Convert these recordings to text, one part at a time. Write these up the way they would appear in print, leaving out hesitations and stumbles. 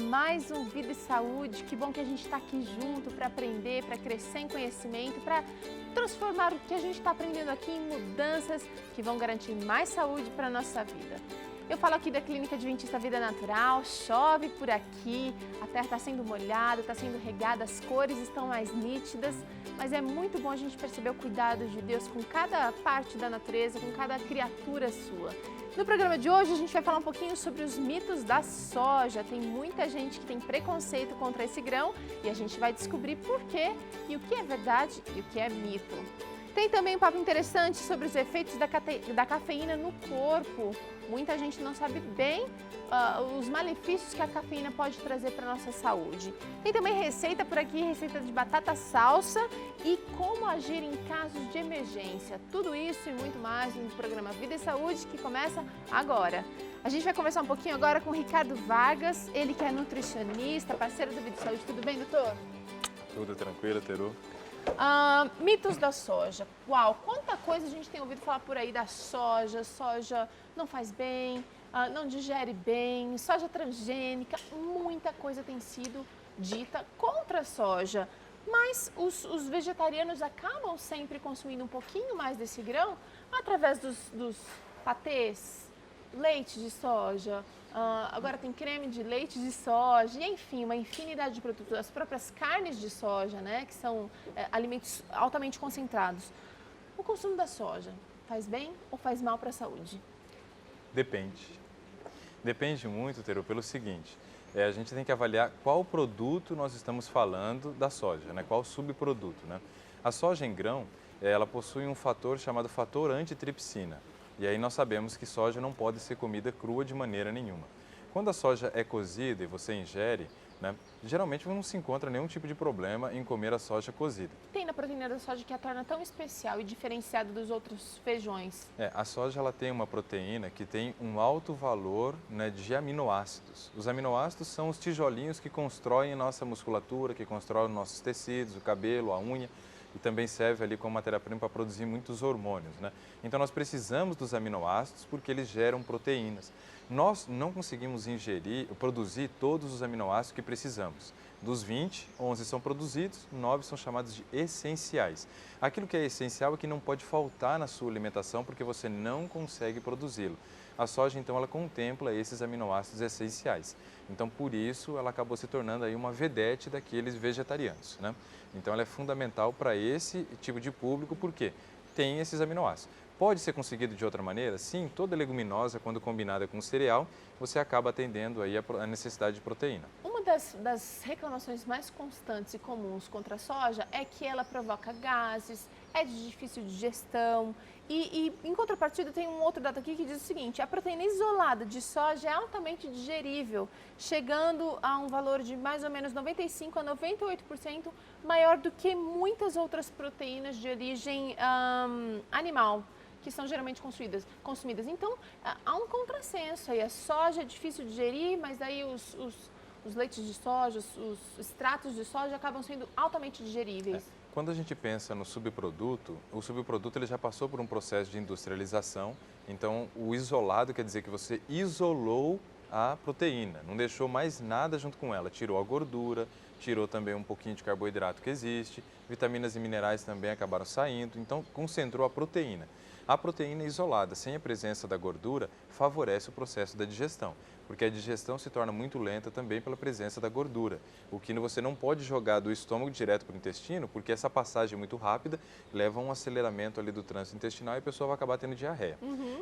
mais um Vida e Saúde. Que bom que a gente está aqui junto para aprender, para crescer em conhecimento, para transformar o que a gente está aprendendo aqui em mudanças que vão garantir mais saúde para a nossa vida. Eu falo aqui da Clínica Adventista Vida Natural, chove por aqui, a terra está sendo molhada, está sendo regada, as cores estão mais nítidas, mas é muito bom a gente perceber o cuidado de Deus com cada parte da natureza, com cada criatura sua. No programa de hoje a gente vai falar um pouquinho sobre os mitos da soja. Tem muita gente que tem preconceito contra esse grão e a gente vai descobrir por quê e o que é verdade e o que é mito. Tem também um papo interessante sobre os efeitos da cafeína no corpo. Muita gente não sabe bem os malefícios que a cafeína pode trazer para a nossa saúde. Tem também receita por aqui, receita de batata salsa e como agir em casos de emergência. Tudo isso e muito mais no programa Vida e Saúde, que começa agora. A gente vai conversar um pouquinho agora com o Ricardo Vargas, ele que é nutricionista, parceiro do Vida e Saúde. Tudo bem, doutor? Tudo tranquilo, Teru. Mitos da soja. Uau, quanta coisa a gente tem ouvido falar por aí da soja. Soja não faz bem, não digere bem, soja transgênica. Muita coisa tem sido dita contra a soja. Mas os vegetarianos acabam sempre consumindo um pouquinho mais desse grão através dos patês, leite de soja. Agora tem creme de leite de soja, e enfim, uma infinidade de produtos, as próprias carnes de soja, né, que são alimentos altamente concentrados. O consumo da soja faz bem ou faz mal para a saúde? Depende. Depende muito, Teru, pelo seguinte, a gente tem que avaliar qual produto nós estamos falando da soja, né, qual subproduto, né? A soja em grão, ela possui um fator chamado fator antitripsina. E aí nós sabemos que soja não pode ser comida crua de maneira nenhuma. Quando a soja é cozida e você ingere, né, geralmente não se encontra nenhum tipo de problema em comer a soja cozida. Tem na proteína da soja que a torna tão especial e diferenciada dos outros feijões? A soja ela tem uma proteína que tem um alto valor, né, de aminoácidos. Os aminoácidos são os tijolinhos que constroem a nossa musculatura, que constroem os nossos tecidos, o cabelo, a unha. E também serve ali como matéria-prima para produzir muitos hormônios, né? Então nós precisamos dos aminoácidos porque eles geram proteínas. Nós não conseguimos produzir todos os aminoácidos que precisamos. Dos 20, 11 são produzidos, 9 são chamados de essenciais. Aquilo que é essencial é que não pode faltar na sua alimentação porque você não consegue produzi-lo. A soja, então, ela contempla esses aminoácidos essenciais. Então, por isso, ela acabou se tornando aí uma vedete daqueles vegetarianos, né? Então, ela é fundamental para esse tipo de público porque tem esses aminoácidos. Pode ser conseguido de outra maneira? Sim, toda leguminosa, quando combinada com cereal, você acaba atendendo aí a necessidade de proteína. Uma das reclamações mais constantes e comuns contra a soja é que ela provoca gases, é de difícil digestão e em contrapartida tem um outro dado aqui que diz o seguinte: a proteína isolada de soja é altamente digerível, chegando a um valor de mais ou menos 95% a 98% maior do que muitas outras proteínas de origem animal, que são geralmente consumidas. Então, há um contrassenso aí. A soja é difícil de digerir, mas daí os leites de soja, os extratos de soja acabam sendo altamente digeríveis. Quando a gente pensa no subproduto, o subproduto ele já passou por um processo de industrialização. Então, o isolado quer dizer que você isolou a proteína, não deixou mais nada junto com ela, tirou a gordura, tirou também um pouquinho de carboidrato que existe, vitaminas e minerais também acabaram saindo, então concentrou a proteína. A proteína isolada, sem a presença da gordura, favorece o processo da digestão, porque a digestão se torna muito lenta também pela presença da gordura, o que você não pode jogar do estômago direto para o intestino, porque essa passagem é muito rápida, leva a um aceleramento ali do trânsito intestinal e a pessoa vai acabar tendo diarreia.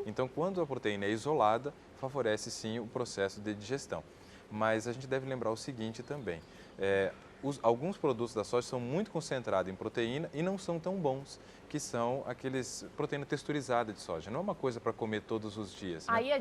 Então, quando a proteína é isolada, favorece sim o processo de digestão. Mas a gente deve lembrar o seguinte também, alguns produtos da soja são muito concentrados em proteína e não são tão bons, que são aqueles proteína texturizada de soja. Não é uma coisa para comer todos os dias, né? Aí a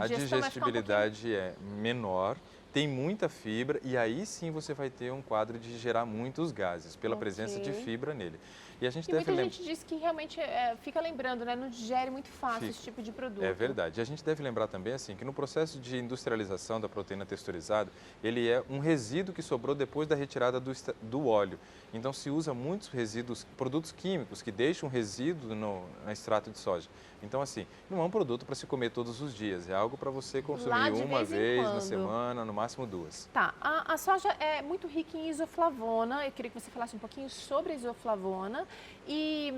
digestibilidade é menor, tem muita fibra e aí sim você vai ter um quadro de gerar muitos gases, pela presença de fibra nele. E a gente deve muita gente diz que realmente fica lembrando, né? Não digere muito fácil esse tipo de produto. É verdade. E a gente deve lembrar também assim que no processo de industrialização da proteína texturizada, ele é um resíduo que sobrou depois da retirada do óleo. Então se usa muitos resíduos, produtos químicos que deixam resíduo no extrato de soja. Então assim, não é um produto para se comer todos os dias, é algo para você consumir uma vez na semana, no máximo máximo 2. Tá, a soja é muito rica em isoflavona, eu queria que você falasse um pouquinho sobre a isoflavona e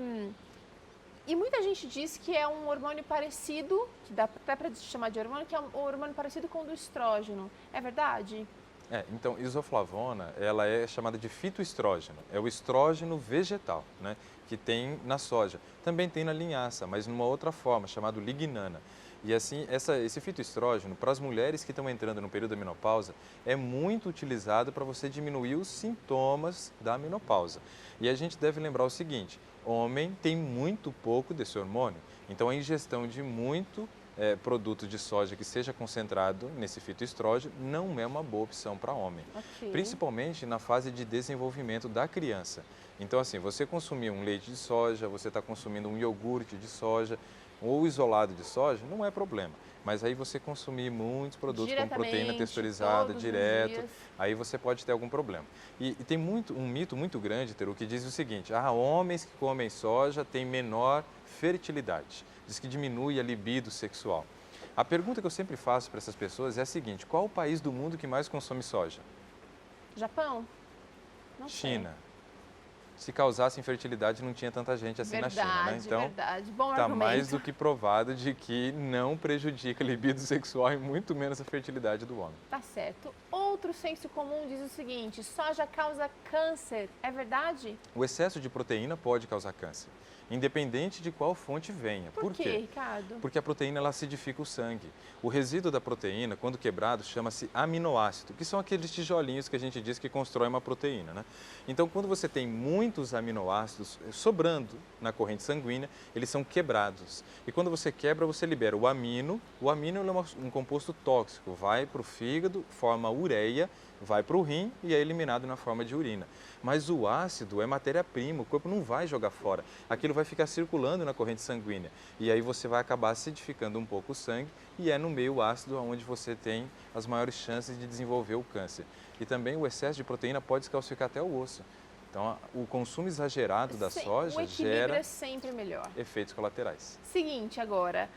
muita gente diz que é um hormônio parecido, que dá até para chamar de hormônio, que é um hormônio parecido com o do estrógeno, é verdade? Então, isoflavona, ela é chamada de fitoestrógeno, é o estrógeno vegetal, né, que tem na soja. Também tem na linhaça, mas numa outra forma, chamado lignana. E assim, esse fitoestrógeno, para as mulheres que estão entrando no período da menopausa, é muito utilizado para você diminuir os sintomas da menopausa. E a gente deve lembrar o seguinte, homem tem muito pouco desse hormônio, então a ingestão de muito produto de soja que seja concentrado nesse fitoestrógeno não é uma boa opção para homem, principalmente na fase de desenvolvimento da criança. Então, assim, você consumir um leite de soja, você está consumindo um iogurte de soja ou isolado de soja, não é problema. Mas aí você consumir muitos produtos como proteína texturizada, direto, aí você pode ter algum problema. E tem um mito muito grande, Teru, que diz o seguinte, homens que comem soja têm menor fertilidade. Diz que diminui a libido sexual. A pergunta que eu sempre faço para essas pessoas é a seguinte, qual o país do mundo que mais consome soja? Japão? Não China. Se causasse infertilidade, não tinha tanta gente assim na China, né? Então, verdade. Bom está argumento. mais do que provado de que não prejudica a libido sexual e muito menos a fertilidade do homem. Tá certo. Outro senso comum diz o seguinte, soja causa câncer, é verdade? O excesso de proteína pode causar câncer, independente de qual fonte venha. Por quê, Ricardo? Porque a proteína ela acidifica o sangue. O resíduo da proteína, quando quebrado, chama-se aminoácido, que são aqueles tijolinhos que a gente diz que constrói uma proteína, né? Então, quando você tem muitos aminoácidos sobrando na corrente sanguínea, eles são quebrados. E quando você quebra, você libera o amino. O amino é um composto tóxico, vai para o fígado, forma ureia, vai para o rim e é eliminado na forma de urina. Mas o ácido é matéria-prima, o corpo não vai jogar fora. Aquilo vai ficar circulando na corrente sanguínea. E aí você vai acabar acidificando um pouco o sangue e é no meio ácido onde você tem as maiores chances de desenvolver o câncer. E também o excesso de proteína pode calcificar até o osso. Então, o consumo exagerado da soja gera é sempre melhor. Efeitos colaterais. Seguinte agora,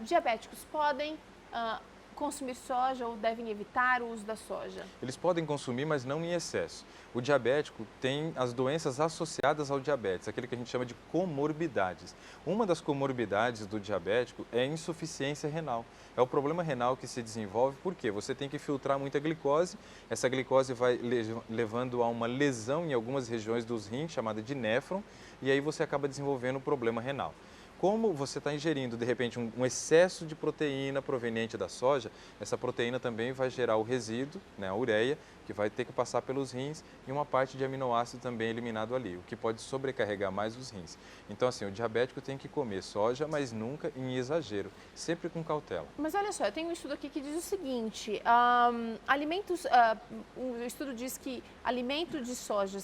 diabéticos podem consumir soja ou devem evitar o uso da soja? Eles podem consumir, mas não em excesso. O diabético tem as doenças associadas ao diabetes, aquele que a gente chama de comorbidades. Uma das comorbidades do diabético é a insuficiência renal. É o problema renal que se desenvolve porque você tem que filtrar muita glicose, essa glicose vai levando a uma lesão em algumas regiões dos rins, chamada de néfron, e aí você acaba desenvolvendo um problema renal. Como você está ingerindo, de repente, um excesso de proteína proveniente da soja, essa proteína também vai gerar o resíduo, né, a ureia, que vai ter que passar pelos rins e uma parte de aminoácido também eliminado ali, o que pode sobrecarregar mais os rins. Então, assim, o diabético tem que comer soja, mas nunca em exagero, sempre com cautela. Mas olha só, eu tenho um estudo aqui que diz o seguinte, o estudo diz que alimentos de soja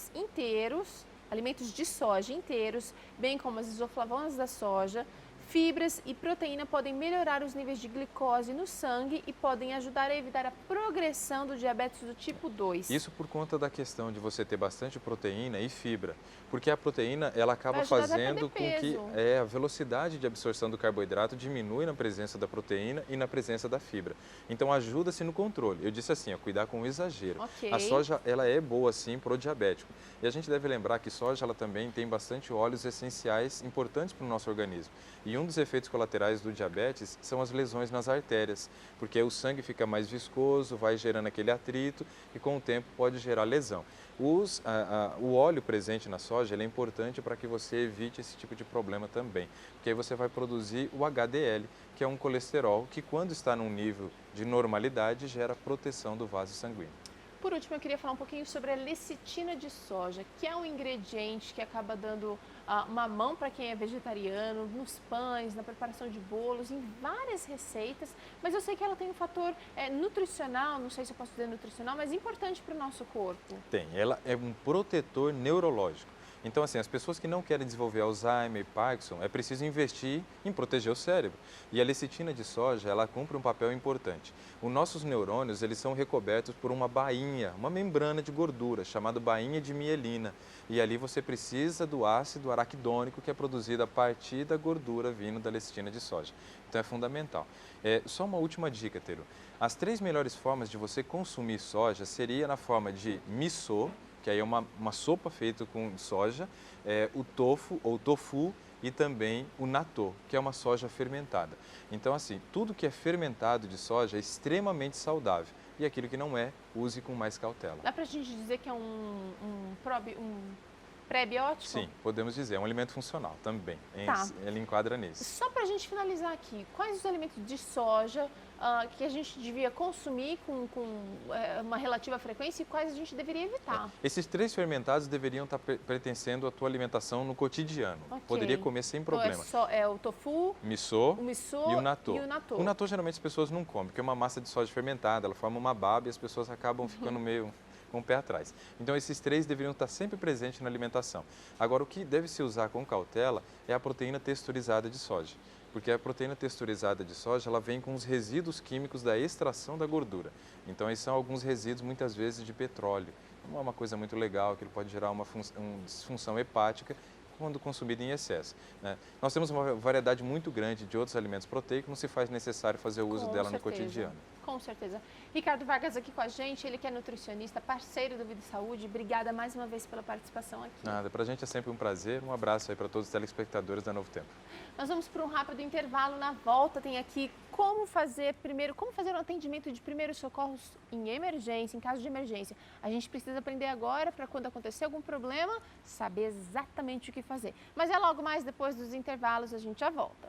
inteiros, bem como as isoflavonas da soja, fibras e proteína podem melhorar os níveis de glicose no sangue e podem ajudar a evitar a progressão do diabetes do tipo 2. Isso por conta da questão de você ter bastante proteína e fibra, porque a proteína ela acaba fazendo com que a velocidade de absorção do carboidrato diminui na presença da proteína e na presença da fibra. Então ajuda-se no controle. Eu disse assim, cuidar com o exagero. A soja ela é boa sim para o diabético. E a gente deve lembrar que soja ela também tem bastante óleos essenciais importantes para o nosso organismo. E um dos efeitos colaterais do diabetes são as lesões nas artérias, porque o sangue fica mais viscoso, vai gerando aquele atrito e com o tempo pode gerar lesão. O óleo presente na soja ele é importante para que você evite esse tipo de problema também, porque aí você vai produzir o HDL, que é um colesterol que quando está num nível de normalidade gera proteção do vaso sanguíneo. Por último, eu queria falar um pouquinho sobre a lecitina de soja, que é um ingrediente que acaba dando uma mão para quem é vegetariano, nos pães, na preparação de bolos, em várias receitas, mas eu sei que ela tem um fator nutricional, não sei se eu posso dizer nutricional, mas importante para o nosso corpo. Tem, ela é um protetor neurológico. Então, assim, as pessoas que não querem desenvolver Alzheimer e Parkinson, é preciso investir em proteger o cérebro. E a lecitina de soja, ela cumpre um papel importante. Os nossos neurônios, eles são recobertos por uma bainha, uma membrana de gordura, chamada bainha de mielina. E ali você precisa do ácido araquidônico, que é produzido a partir da gordura vindo da lecitina de soja. Então, é fundamental. Só uma última dica, Teru. As 3 melhores formas de você consumir soja seria na forma de miso, que aí é uma sopa feita com soja, o tofu ou tofu e também o natto, que é uma soja fermentada. Então, assim, tudo que é fermentado de soja é extremamente saudável e aquilo que não é, use com mais cautela. Dá pra gente dizer que é um pré-biótico? Sim, podemos dizer, é um alimento funcional também, Tá. ele enquadra nesse. Só para a gente finalizar aqui, quais os alimentos de soja que a gente devia consumir com uma relativa frequência e quais a gente deveria evitar? Esses 3 fermentados deveriam estar pertencendo à tua alimentação no cotidiano. Ok. Poderia comer sem Então problema. é o tofu, Miso o miso e o natto. natto. O natto geralmente as pessoas não comem, porque é uma massa de soja fermentada, ela forma uma baba e as pessoas acabam ficando meio com o pé atrás. Então esses 3 deveriam estar sempre presentes na alimentação. Agora o que deve se usar com cautela é a proteína texturizada de soja, porque a proteína texturizada de soja ela vem com os resíduos químicos da extração da gordura. Então esses são alguns resíduos muitas vezes de petróleo. Não é uma coisa muito legal, que ele pode gerar uma disfunção hepática quando consumido em excesso, né? Nós temos uma variedade muito grande de outros alimentos proteicos, não se faz necessário fazer o uso dela no cotidiano. Com certeza. Ricardo Vargas aqui com a gente, ele que é nutricionista, parceiro do Vida e Saúde. Obrigada mais uma vez pela participação aqui. Nada, pra gente é sempre um prazer. Um abraço aí para todos os telespectadores da Novo Tempo. Nós vamos para um rápido intervalo. Na volta tem aqui como fazer um atendimento de primeiros socorros em emergência, em caso de emergência. A gente precisa aprender agora para quando acontecer algum problema, saber exatamente o que fazer. Mas é logo mais depois dos intervalos, a gente já volta.